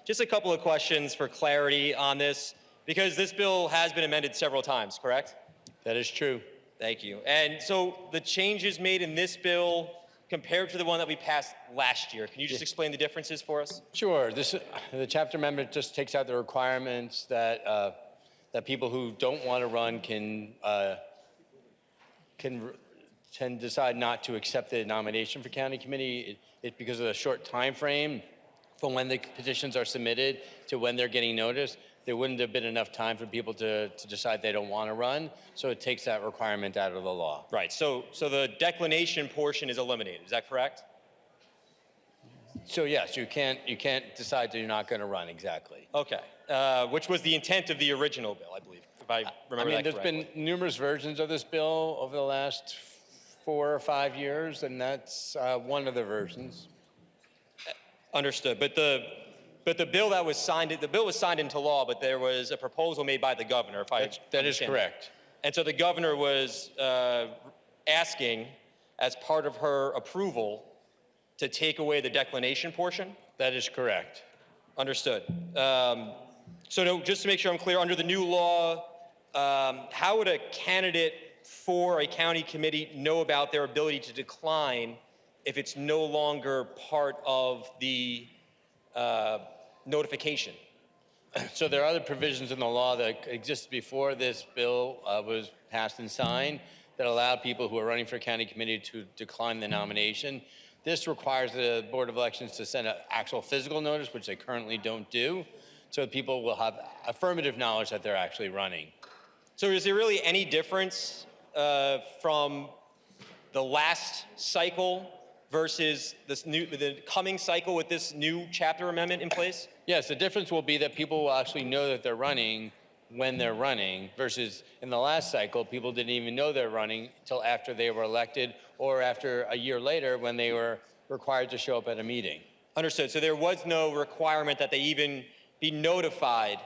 Just a couple of questions for clarity on this, because this bill has been amended several times, correct? That is true. Thank you. And so the changes made in this bill compared to the one that we passed last year, can you just explain the differences for us? Sure. The chapter amendment just takes out the requirements that that people who don't want to run can decide not to accept the nomination for county committee. It because of the short time frame from when the petitions are submitted to when they're getting noticed, there wouldn't have been enough time for people to decide they don't want to run. So it takes that requirement out of the law. Right. So the declination portion is eliminated. Is that correct? So yes, you can't decide that you're not going to run. Exactly. Okay. Which was the intent of the original bill, I believe, if I remember that there's correctly. been numerous versions of this bill over the last 4 or 5 years, and that's one of the versions. Understood. But the bill that was signed, the bill was signed into law, but there was a proposal made by the governor. If That is correct. And so the governor was asking, as part of her approval, to take away the declination portion? That is correct. Understood. Just to make sure I'm clear, under the new law, how would a candidate for a county committee know about their ability to decline if it's no longer part of the notification? So there are other provisions in the law that existed before this bill was passed and signed that allow people who are running for county committee to decline the nomination. This requires the Board of Elections to send an actual physical notice, which they currently don't do, so people will have affirmative knowledge that they're actually running. So is there really any difference from the last cycle versus the coming cycle with this new chapter amendment in place? Yes, the difference will be that people will actually know that they're running when they're running, versus in the last cycle, people didn't even know they're running until after they were elected or after a year later when they were required to show up at a meeting. Understood. So there was no requirement that they even be notified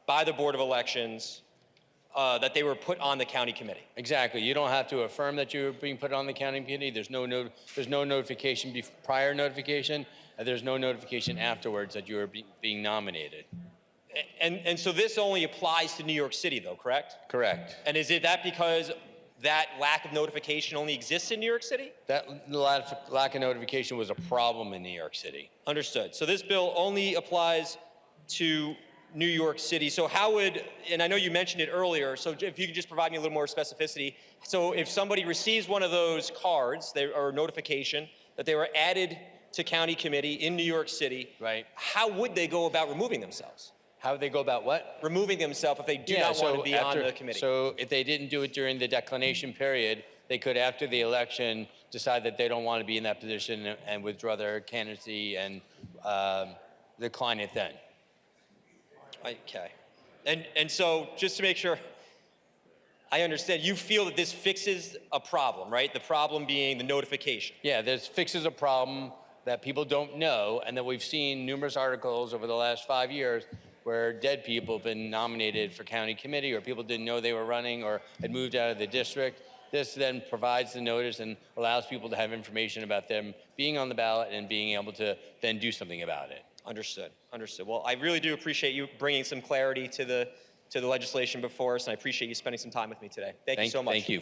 by the Board of Elections that they were put on the county committee. Exactly. You don't have to affirm that you're being put on the county committee. There's no notification prior notification, and there's no notification afterwards that you are being nominated. And so this only applies to New York City, though, correct? Correct. And is it that because that lack of notification only exists in New York City? That lack of notification was a problem in New York City. Understood. So this bill only applies to New York City. So how would, and I know you mentioned it earlier, so if you could just provide me a little more specificity. So if somebody receives one of those cards, or notification, that they were added to county committee in New York City, right? How would they go about removing themselves? How would they go about what? Removing themselves if they do not want to be on the committee. So if they didn't do it during the declination period, they could, after the election, decide that they don't want to be in that position and withdraw their candidacy and decline it then. Okay. And so just to make sure I understand, you feel that this fixes a problem, right? The problem being the notification. Yeah, this fixes a problem that people don't know, and that we've seen numerous articles over the last 5 years where dead people have been nominated for county committee, or people didn't know they were running or had moved out of the district. This then provides the notice and allows people to have information about them being on the ballot and being able to then do something about it. Understood. Understood. Well, I really do appreciate you bringing some clarity to the legislation before us, and I appreciate you spending some time with me today. Thank you so much. Thank you.